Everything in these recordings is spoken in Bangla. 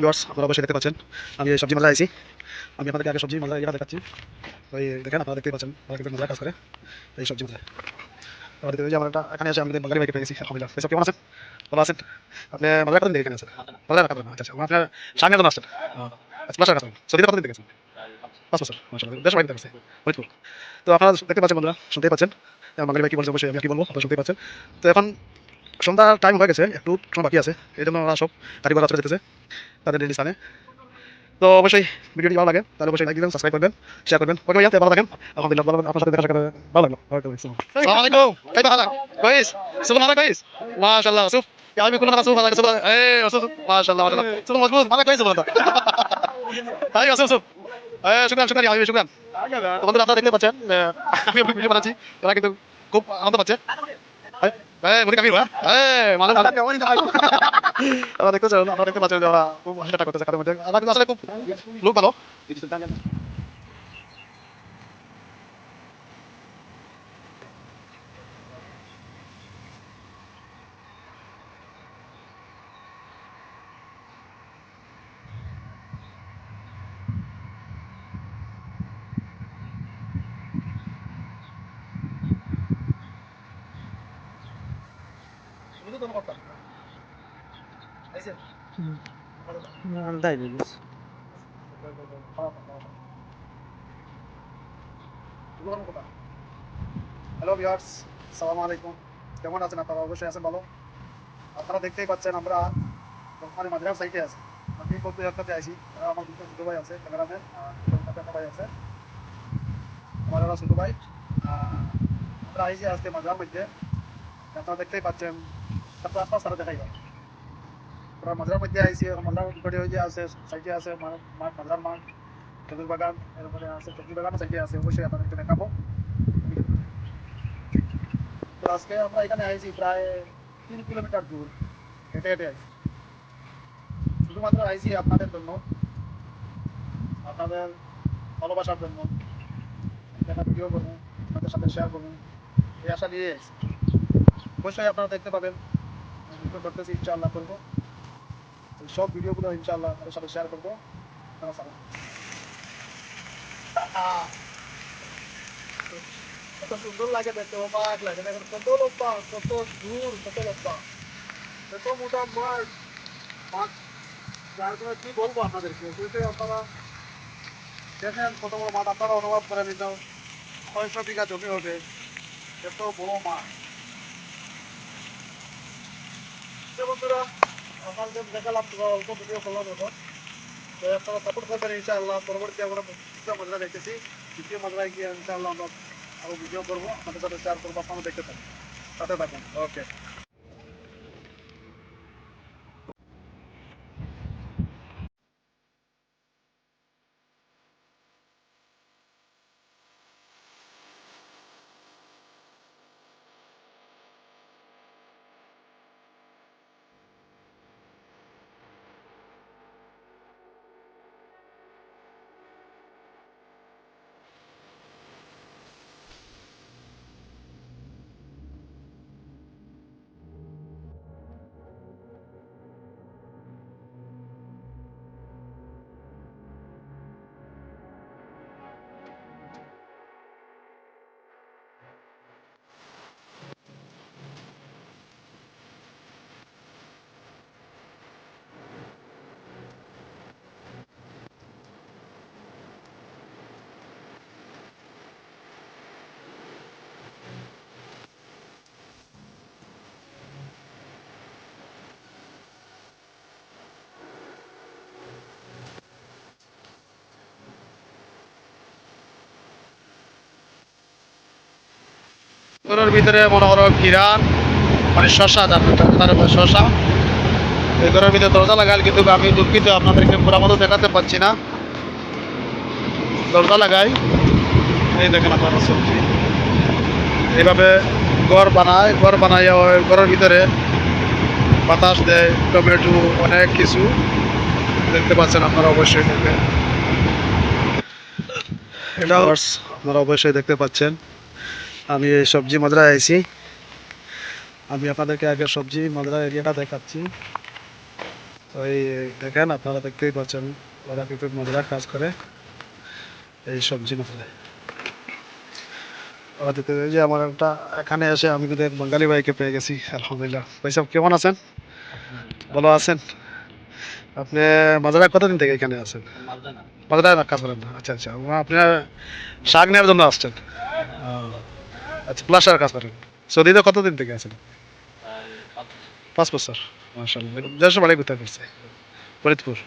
ভিউয়ার্স আপনারা অবশ্যই দেখতে পাচ্ছেন আমি এই সবজি মাজায় আইছি। আমি আপনাদেরকে আগে সবজি মাজায় ইয়েটা দেখাচ্ছি। ওই দেখেন আপনারা দেখতেই পাচ্ছেন তারা কিন্তু মাজায় কাজ করে এই সবজি মাজায়। আমাদের যে আমার একটা এখানে আছে আমি বাঙালি ভাইকে পেয়েছি আলহামদুলিল্লাহ। সব কেমন আছেন? ভালো আছেন? আপনি মাজায় কতদিন থেকে এখানে আছেন? মাজায় কাজ করেন? আচ্ছা আচ্ছা। আপনার স্বামী একজন আসছেন? আচ্ছা বাসায় কাজ করেন? সৌদিতে কতদিন থেকে আছেন? 5 বছর মাশাআল্লাহ। দেশের বাড়িতে আছে ফরিদপুর। তো আপনারা দেখতে পাচ্ছেন বন্ধুরা, শুনতেই পাচ্ছেন বাঙালি ভাই কি বলছে অবশ্যই আমি কি বলবো আপনারা শুনতেই পাচ্ছেন। তো এখন সন্ধ্যার টাইম হয়ে গেছে, একটু সময় বাকি আছে, এই জন্য ওরা সব কারিগররা চলে যেতেছে তাদের নিজ স্থানে। তো অবশ্যই ভিডিওটি ভালো লাগে তাহলে অবশ্যই লাইক দিবেন, সাবস্ক্রাইব করবেন, শেয়ার করবেন। ওকে ভাইয়া ভালো থাকেন। আলহামদুলিল্লাহ ভালো, আপনার সাথে দেখা সাক্ষাৎ ভালো লাগলো। ওকে ভাই السلام عليكم كيف حالك؟ كويس؟ شوف حالك كويس؟ ما شاء الله شوف يا حبيبي كلنا نشوف هذا شوف ايه شوف ما شاء الله ما شاء الله شوف مظبوط حالك كويس والله ايوه شوف شكرا شكرا يا حبيبي شكرا তো বন্ধুরা আপনারা দেখতে পাচ্ছেন আমি ভিডিও বানাচ্ছি, এরা কিন্তু খুব আনন্দ পাচ্ছে। মুদি কামিল মানে আপনারা দেখতে পাচ্ছেন যে ওরা খুব হাসি ঠাট্টা করতেছে কাদের মধ্যে। আমরা কিন্তু আসলে খুব লোক ভালো। আন্দাই দিস হ্যালো ভিউয়ার্স, আসসালামু আলাইকুম। কেমন আছেন আপনারা? অবশ্যই আছেন ভালো। আপনারা দেখতেই পাচ্ছেন আমরা বর্তমানে মাঝরাম সাইটে আছি। আমি কত একটাতে আছি, আমার দুটো ছোটো ভাই আছে ক্যামেরাম্যান, আর একটা ভাই আছে আমার ওরা ছোটো ভাই। আমরা আইছি আজকে মাঝরাম মধ্যে, আপনারা দেখতেই পাচ্ছেন তারপর আপনার সারা দেখাই পাবেন। আমরা মাঝরাম মধ্যে আইছি, মাঝরাম ভিতরে ওই যে আছে সাইটে আছে মাঠ, মাঝরাম মাঠ, খেজুর বাগান, এরপরে আছে সবজি বাগানও সাইটে আছে, অবশ্যই আপনাদেরকে দেখাবো। তো আজকে আমরা এখানে আইছি প্রায় 3 কিলোমিটার দূর হেঁটে হেঁটে আইছি, শুধুমাত্র আইছি আপনাদের জন্য, আপনাদের ভালোবাসার জন্য। একটা ভিডিও করবো, আপনাদের সাথে শেয়ার করবো, এই আশা নিয়ে আইছি। অবশ্যই আপনারা দেখতে পাবেন, ভিডিও করতেছি ইনশাআল্লাহ করবো। এই সব ভিডিওগুলো ইনশাআল্লাহ আপনাদের সাথে শেয়ার করবো। আপনারা সালাম। কত সুন্দর লাগে দেখতে, অবাক লাগে দেখেন কত লম্বা, কত দূর, কত লম্বা, কত মোটা মাঠ। মাঠ যার জন্য কি বলবো আপনাদেরকে, বুঝতে আপনারা দেখেন কত বড় মাঠ, আপনারা অনুভব করে নিত 600 বিঘা জমি হবে, এত বড় মাঠ। যে বন্ধুরা আপনাদের দেখালাম অল্প ভিডিও করলাম এখন, তো আপনারা সাপোর্ট করবেন ইনশাআল্লাহ। পরবর্তী আমরা দ্বিতীয় মজরা দেখতেছি, দ্বিতীয় মজরায় গিয়ে ইনশাআল্লাহ আমরা আরো ভিডিও করবো, আপনাদের সাথে শেয়ার করবো, আপনারা দেখতে থাকুন, সাথে থাকুন। ওকে। গরুর ভিতরে মনে করো ঘিরান মানে শশা, তারপর শশা। এই ঘরের ভিতরে দরজা লাগাল, কিন্তু আমি দুঃখিত আপনাদেরকে পুরো মতো দেখাতে পাচ্ছি না। দরজা লাগাই, এই দেখেন আপনারা সবজি এইভাবে ঘর বানায়, ঘর বানাইয়া ঘরের ভিতরে বাতাস দেয়, টমেটো অনেক কিছু দেখতে পাচ্ছেন আপনারা অবশ্যই দেখবেন। এটা আপনারা অবশ্যই দেখতে পাচ্ছেন আমি এই সবজি মজরায় আইছি। আমি আপনাদেরকে আগে সবজি মজরা এরিয়াটা দেখাচ্ছি। ওই দেখেন আপনারা দেখতেই পাচ্ছেন ওরা কিন্তু মহিলা কাজ করে এই সবজি মাথায়। যে আমার একটা এখানে এসে আমি কিন্তু এক বাঙালি ভাইকে পেয়ে গেছি, আলহামদুলিল্লাহ। ভাই সাহেব কেমন আছেন? ভালো আছেন? আপনি মাজারা কতদিন থেকে এখানে আছেন? মাজারা কাজ করেন না? আচ্ছা আচ্ছা, আপনার শাক নেওয়ার জন্য আসছেন? আচ্ছা, প্লাস্টার কাজ করেন। সৌদিতে কতদিন থেকে আছেন? 5 বছর। মাশাআল্লাহ, দেশের বাড়ি কোথায় করছে? ফরিদপুর।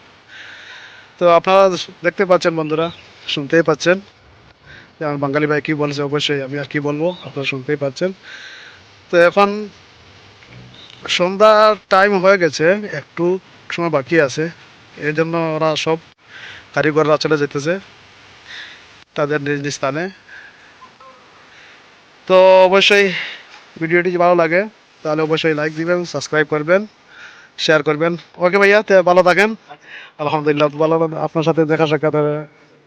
তো আপনারা দেখতে পাচ্ছেন বন্ধুরা, শুনতেই পাচ্ছেন যে আমার বাঙালি ভাই কি বলছে, অবশ্যই আমি আর কি বলবো, আপনারা শুনতেই পাচ্ছেন। তো এখন সন্ধ্যার টাইম হয়ে গেছে, একটু সময় বাকি আছে। এই জন্য ওরা সব কারিগররা চলে যেতেছে তাদের নিজ নিজ স্থানে। তো অবশ্যই ভিডিওটি যদি ভালো লাগে তাহলে অবশ্যই লাইক দিবেন, সাবস্ক্রাইব করবেন, শেয়ার করবেন। ওকে ভাইয়া, তো ভালো থাকেন। আলহামদুলিল্লাহ, ভালো, আপনার সাথে দেখা সাক্ষাৎ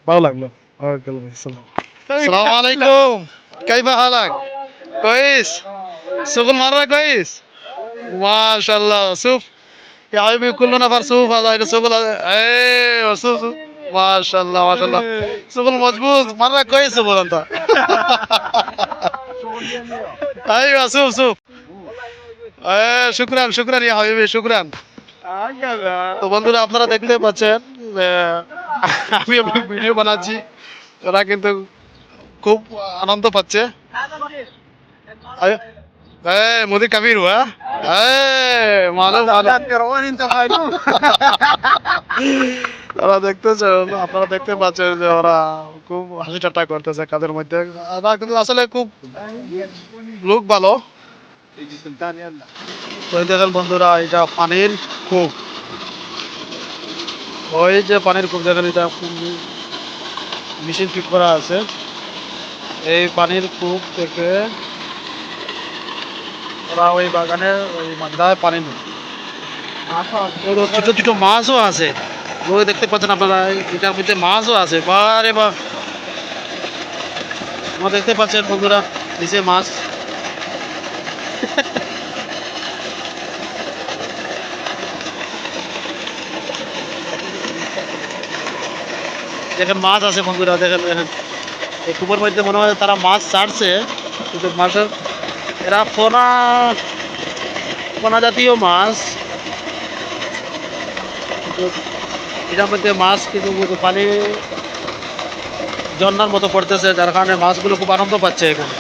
ভালো লাগলো। ওকে ভাই, সালাম। السلام عليكم. كيف حالك؟ كويس؟ شغل مرة كويس؟ ما شاء الله. شوف يا حبيبي، كل نفر شوف هذا شغل. ايوه شوف شوف. ما شاء الله ما شاء الله. شغل مظبوط مرة كويس شغل انت. ايوه شوف شوف. شكرا شكرا يا حبيبي شكرا. তো বন্ধুরা আপনারা দেখতে পাচ্ছেন আমি ভিডিও বানাচ্ছি, ওরা কিন্তু খুব আনন্দ পাচ্ছে। মোদি কাবির হুয়া মালুম ওরা দেখতেছে, আপনারা দেখতে পাচ্ছেন যে ওরা খুব হাসি ঠাট্টা করতেছে কাদের মধ্যে। ওরা কিন্তু আসলে খুব লোক ভালো। ওই দেখেন বন্ধুরা, এটা পানির কূপ। ওই যে পানির কূপ দেখেন, এটা মেশিন ফিট করা আছে। এই পানির কূপ থেকে ওরা ওই বাগানে ওই মাঝখানে পানি নেই। ছোট ছোট মাছও আছে, ওই দেখতে পাচ্ছেন আপনারা, এটার মধ্যে মাছও আছে। বারে বা আমরা দেখতে পাচ্ছেন বন্ধুরা, নিচে মাছ। দেখেন মাছ আছে বন্ধুরা, দেখেন দেখেন এই কূপের মধ্যে মনে হয় তারা মাছ ছাড়ছে, কিন্তু মাছের এরা পোনা পোনা জাতীয় মাছ। কিন্তু এটার মধ্যে মাছ কিন্তু পানি ঝর্ণার মতো পড়তেছে, যার কারণে মাছগুলো খুব আনন্দ পাচ্ছে এখন।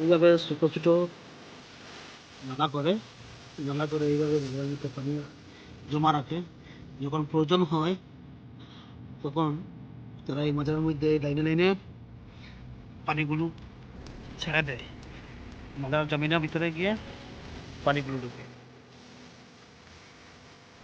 এইভাবে ছোট ছোট নালা করে এইভাবে পানি জমা রাখে। যখন প্রয়োজন হয় তখন তারা এই মাঝের মধ্যে লাইনে লাইনে পানিগুলো ছেড়ে দেয়, মাদার জমিনের ভিতরে গিয়ে পানিগুলো ঢুকে।